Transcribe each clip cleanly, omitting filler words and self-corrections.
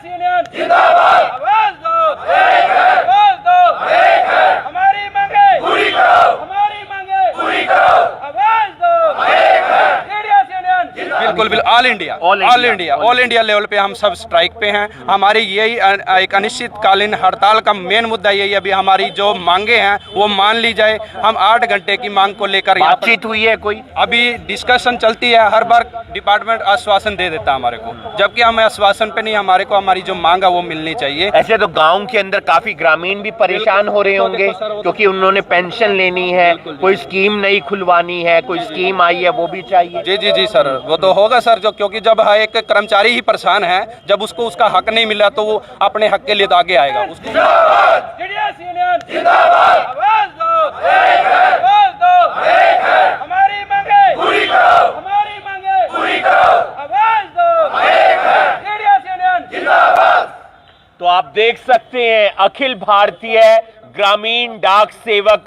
Union जिंदाबाद, आवाज दो, आवाज दो, हमारी मांगे पूरी करो, हमारी मांगे पूरी करो, आवाज दो, जेडीएस यूनियन बिल्कुल बिल्कुल ऑल इंडिया लेवल पे हम सब स्ट्राइक पे हैं। हमारी यही एक अनिश्चितकालीन हड़ताल का मेन मुद्दा यही अभी हमारी जो मांगे हैं वो मान ली जाए। हम 8 घंटे की मांग को लेकर बातचीत हुई है कोई? अभी डिस्कशन चलती है, हर बार डिपार्टमेंट आश्वासन दे देता है हमारे को, जबकि हमें आश्वासन पे नहीं, हमारे को हमारी जो मांग है वो मिलनी चाहिए। ऐसे तो गांव के अंदर काफी ग्रामीण भी परेशान हो रहे होंगे क्योंकि उन्होंने पेंशन लेनी है, कोई स्कीम नई खुलवानी है, कोई स्कीम आई है वो भी चाहिए। जी जी जी सर, वो तो होगा सर, जो क्योंकि जब एक कर्मचारी ही परेशान है, जब उसको उसका हक नहीं मिला तो वो अपने हक के लिए तो आगे आएगा। उसको जेडीएस यूनियन जिंदाबाद, आवाज दो, आवाज दो, हमारी मांगे पूरी करो, हमारी मांगे पूरी करो, आवाज दो, जेडीएस यूनियन जिंदाबाद। तो आप देख सकते हैं अखिल भारतीय ग्रामीण डाक सेवक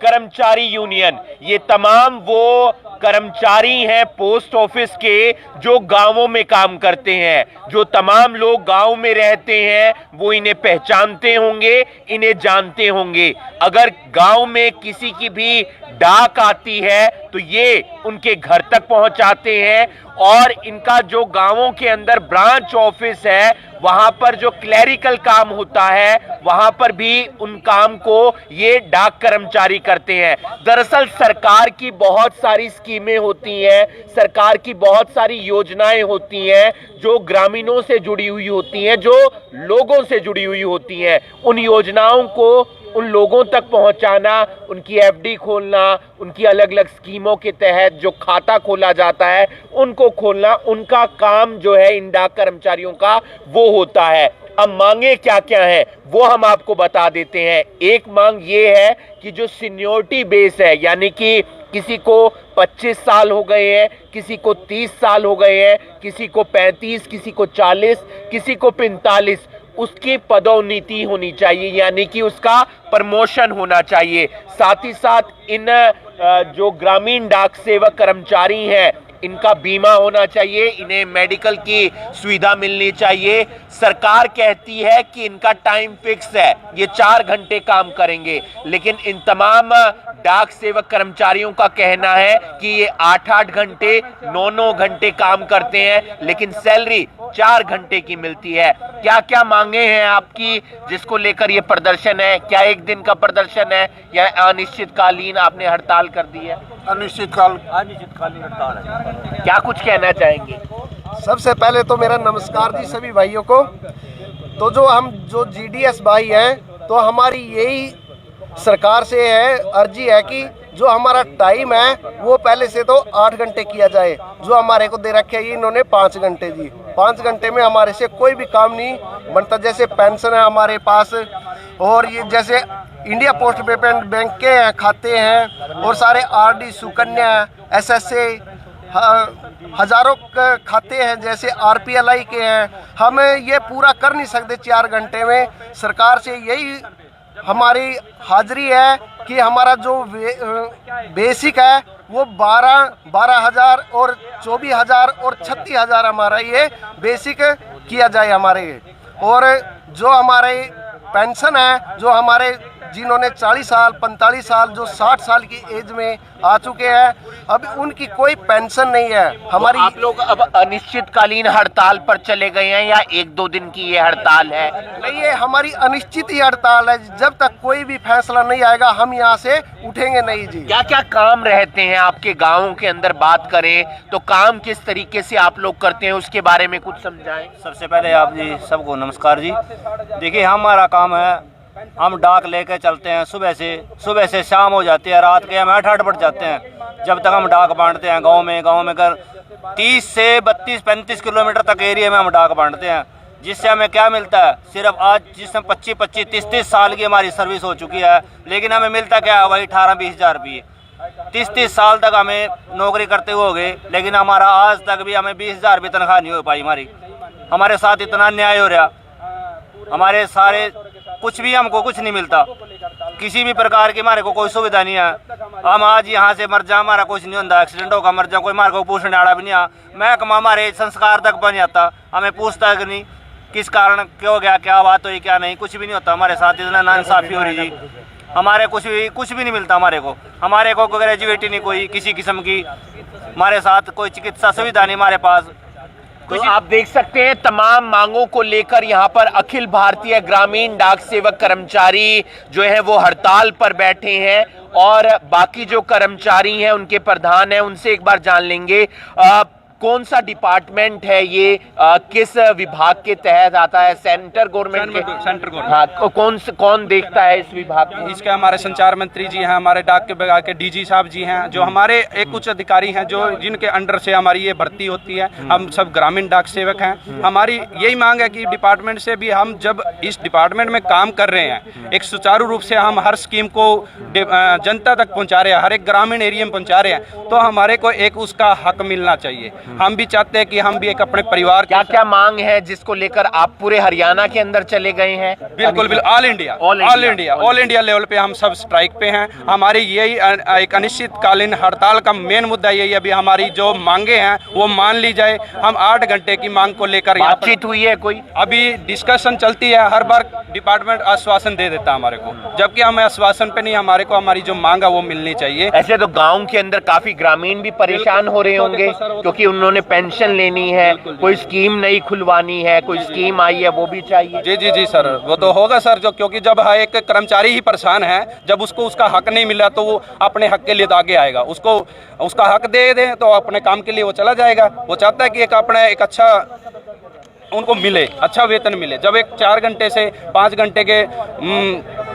कर्मचारी यूनियन, ये तमाम वो कर्मचारी हैं पोस्ट ऑफिस के जो गांवों में काम करते हैं। जो तमाम लोग गांव में रहते हैं वो इन्हें पहचानते होंगे, इन्हें जानते होंगे। अगर गांव में किसी की भी डाक आती है तो ये उनके घर तक पहुंचाते हैं और इनका जो गांवों के अंदर ब्रांच ऑफिस है वहां पर जो क्लैरिकल काम होता है वहां पर भी उन काम को ये डाक कर्मचारी करते हैं। दरअसल सरकार की बहुत सारी स्कीमें होती हैं, सरकार की बहुत सारी योजनाएं होती हैं जो ग्रामीणों से जुड़ी हुई होती हैं, जो लोगों से जुड़ी हुई होती हैं। उन योजनाओं को उन लोगों तक पहुंचाना, उनकी एफडी खोलना, उनकी अलग अलग स्कीमों के तहत जो खाता खोला जाता है उनको खोलना, उनका काम जो है इन डाक कर्मचारियों का वो होता है। अब मांगे क्या क्या है वो हम आपको बता देते हैं। एक मांग ये है कि जो सीनियोरिटी बेस है, यानी कि किसी को 25 साल हो गए हैं, किसी को 30 साल हो गए हैं, किसी को 35, किसी को 40, किसी को 45, उसकी पदोन्नति होनी चाहिए, यानी कि उसका प्रमोशन होना चाहिए। साथ ही साथ इन जो ग्रामीण डाक सेवक कर्मचारी हैं इनका बीमा होना चाहिए, इन्हें मेडिकल की सुविधा मिलनी चाहिए। सरकार कहती है कि इनका टाइम फिक्स है, ये 4 घंटे काम करेंगे, लेकिन इन तमाम डाक सेवक कर्मचारियों का कहना है कि ये 8-8 घंटे 9-9 घंटे काम करते हैं, लेकिन सैलरी 4 घंटे की मिलती है। क्या क्या मांगे हैं आपकी जिसको लेकर ये प्रदर्शन है? क्या एक दिन का प्रदर्शन है या अनिश्चितकालीन आपने हड़ताल कर दी है? अनिश्चितकालीन हड़ताल है। क्या कुछ कहना चाहेंगे? सबसे पहले तो मेरा नमस्कार जी सभी भाइयों को। तो जो जीडीएस भाई हैं, तो हमारी यही सरकार से है, अर्जी है कि जो हमारा टाइम है वो पहले से तो 8 घंटे किया जाए। जो हमारे को दे रखे है इन्होंने 5 घंटे जी। 5 घंटे में हमारे से कोई भी काम नहीं बनता। जैसे पेंशन है हमारे पास, और ये जैसे इंडिया पोस्ट पेमेंट बैंक के खाते हैं, और सारे आरडी, सुकन्या, एसएसए, हजारों खाते हैं, जैसे आरपीएलआई के हैं। हम ये पूरा कर नहीं सकते 4 घंटे में। सरकार से यही हमारी हाजिरी है कि हमारा जो बेसिक है वो 12,000 और 24,000 और 36,000 हमारा ये बेसिक किया जाए हमारे। और जो हमारे पेंशन है, जो हमारे जिन्होंने 40 साल, 45 साल, जो 60 साल की एज में आ चुके हैं, अब उनकी कोई पेंशन नहीं है हमारी। आप लोग अब अनिश्चितकालीन हड़ताल पर चले गए हैं या 1-2 दिन की ये हड़ताल है? नहीं, ये हमारी अनिश्चित ही हड़ताल है। जब तक कोई भी फैसला नहीं आएगा हम यहाँ से उठेंगे नहीं जी। क्या क्या काम रहते हैं आपके गाँव के अंदर? बात करें तो काम किस तरीके से आप लोग करते हैं उसके बारे में कुछ समझाएं। सबसे पहले आप जी सबको नमस्कार जी। देखिए हमारा काम है, हम डाक लेके चलते हैं, सुबह से शाम हो जाती है, रात के हम 8 बज जाते हैं जब तक हम डाक बांटते हैं। गांव में कर 30 से 32-35 किलोमीटर तक एरिया में हम डाक बांटते हैं। जिससे हमें क्या मिलता है? सिर्फ आज जिसमें 25-25, 30-30 साल की हमारी सर्विस हो चुकी है, लेकिन हमें मिलता क्या है? वही 18-20 हज़ार रुपये। 30-30 साल तक हमें नौकरी करते हुए हो गए, लेकिन हमारा आज तक भी हमें 20,000 भी तनख्वाह नहीं हो पाई हमारी। हमारे साथ इतना अन्याय हो रहा, हमारे सारे कुछ भी, हमको कुछ नहीं मिलता, किसी भी प्रकार की हमारे को कोई सुविधा नहीं है। हम आज यहाँ से मर जा, हमारा कुछ नहीं होता, एक्सीडेंट होगा मर जा, कोई हमारे को पूछने आड़ा भी नहीं आ। महकमा हमारे संस्कार तक बन जाता, हमें पूछता है कि नहीं। किस कारण क्यों गया, क्या बात हुई क्या नहीं, कुछ भी नहीं होता हमारे साथ। इतना नाइंसाफ़ी हो रही जी, हमारे कुछ भी नहीं मिलता हमारे को ग्रेजुएट ही नहीं कोई किसी किस्म की, हमारे साथ कोई चिकित्सा सुविधा नहीं हमारे पास। तो आप देख सकते हैं तमाम मांगों को लेकर यहाँ पर अखिल भारतीय ग्रामीण डाक सेवक कर्मचारी जो है वो हड़ताल पर बैठे हैं, और बाकी जो कर्मचारी हैं उनके प्रधान हैं उनसे एक बार जान लेंगे कौन सा डिपार्टमेंट है ये, किस विभाग के तहत आता है? Centre government centre government. हाँ, कौन देखता है इस विभाग को? इसके हमारे संचार मंत्री जी हैं, हमारे डाक के विभाग के डीजी साहब जी हैं, जो हमारे एक उच्च अधिकारी हैं जो जिनके अंडर से हमारी ये भर्ती होती है। हम सब ग्रामीण डाक सेवक हैं। हमारी यही मांग है कि डिपार्टमेंट से भी हम जब इस डिपार्टमेंट में काम कर रहे हैं, एक सुचारू रूप से हम हर स्कीम को जनता तक पहुँचा रहे हैं, हर एक ग्रामीण एरिया में पहुँचा रहे हैं, तो हमारे को एक उसका हक मिलना चाहिए। हम भी चाहते हैं कि हम भी एक अपने परिवार क्या क्या मांग है जिसको लेकर आप पूरे हरियाणा के अंदर चले गए हैं? बिल्कुल ऑल इंडिया लेवल पे हम सब स्ट्राइक पे हैं। हमारी यही एक अनिश्चितकालीन हड़ताल का मेन मुद्दा यही है, अभी हमारी जो मांगे हैं वो मान ली जाए। हम 8 घंटे की मांग को लेकर बातचीत हुई है कोई? अभी डिस्कशन चलती है, हर बार डिपार्टमेंट आश्वासन दे देता है हमारे को, जबकि हमें आश्वासन पे नहीं, हमारे को हमारी जो मांग है वो मिलनी चाहिए। ऐसे तो गांव के अंदर काफी ग्रामीण भी परेशान हो रहे होंगे क्योंकि उन्होंने पेंशन लेनी है, कोई स्कीम नहीं खुलवानी है, कोई स्कीम आई है वो भी चाहिए। जी सर, वो तो होगा सर, जो क्योंकि जब एक कर्मचारी ही परेशान है, जब उसको उसका हक नहीं मिला तो वो अपने हक के लिए तो आगे आएगा। उसको उसका हक दे दें तो अपने काम के लिए वो चला जाएगा। वो चाहता है कि एक अच्छा उनको मिले, अच्छा वेतन मिले। जब एक 4 घंटे से 5 घंटे के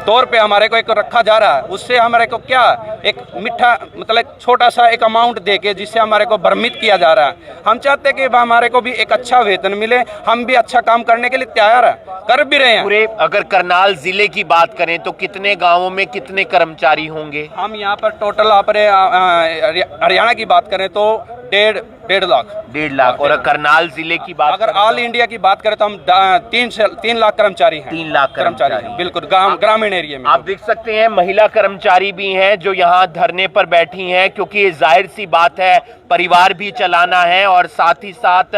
तौर पे हमारे को एक रखा जा रहा है, उससे हमारे को क्या एक मीठा मतलब छोटा सा एक अमाउंट दे के जिससे हमारे को भ्रमित किया जा रहा है। हम चाहते हैं कि हमारे को भी एक अच्छा वेतन मिले, हम भी अच्छा काम करने के लिए तैयार है, कर भी रहे हैं। पूरे अगर करनाल जिले की बात करें तो कितने गाँवों में कितने कर्मचारी होंगे? हम यहाँ पर टोटल अपने हरियाणा की बात करें तो 1.5 लाख। और करनाल जिले की बात अगर ऑल इंडिया की बात करें तो हम 3 लाख कर्मचारी हैं। 3 लाख कर्मचारी हैं, बिल्कुल ग्रामीण एरिया में। आप देख सकते हैं महिला कर्मचारी भी हैं जो यहाँ धरने पर बैठी हैं, क्योंकि जाहिर सी बात है परिवार भी चलाना है और साथ ही साथ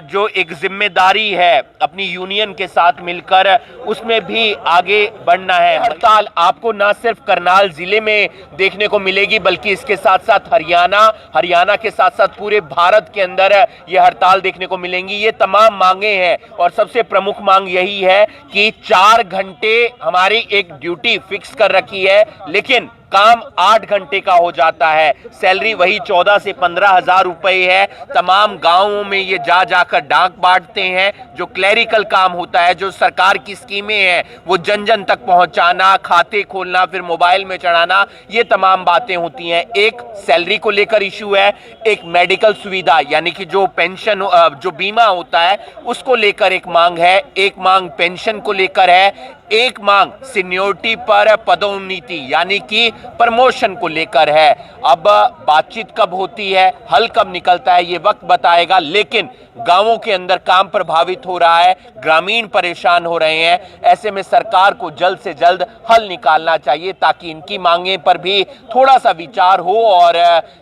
जो एक जिम्मेदारी है अपनी यूनियन के साथ मिलकर उसमें भी आगे बढ़ना है। हड़ताल आपको न सिर्फ करनाल जिले में देखने को मिलेगी बल्कि इसके साथ साथ हरियाणा के साथ साथ पूरे भारत के अंदर ये हड़ताल देखने को मिलेंगी। ये तमाम मांगे हैं और सबसे प्रमुख मांग यही है कि 4 घंटे हमारी एक ड्यूटी फिक्स कर रखी है, लेकिन काम 8 घंटे का हो जाता है। सैलरी वही 14 से 15 हजार रुपए है। तमाम गांवों में ये जाकर डाक बांटते हैं। जो क्लैरिकल काम होता है, जो सरकार की स्कीमें हैं वो जन जन तक पहुंचाना, खाते खोलना, फिर मोबाइल में चढ़ाना, ये तमाम बातें होती हैं। एक सैलरी को लेकर इशू है, एक मेडिकल सुविधा यानी कि जो पेंशन जो बीमा होता है उसको लेकर एक मांग है, एक मांग पेंशन को लेकर है, एक मांग सीनियोरिटी पर पदोन्नति यानी कि प्रमोशन को लेकर है। अब बातचीत कब होती है, हल कब निकलता है, ये वक्त बताएगा, लेकिन गांवों के अंदर काम प्रभावित हो रहा है, ग्रामीण परेशान हो रहे हैं। ऐसे में सरकार को जल्द से जल्द हल निकालना चाहिए ताकि इनकी मांगे पर भी थोड़ा सा विचार हो और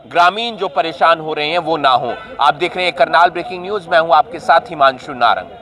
ग्रामीण जो परेशान हो रहे हैं वो ना हो। आप देख रहे हैं करनाल ब्रेकिंग न्यूज, मैं हूं आपके साथ हिमांशु नारंग।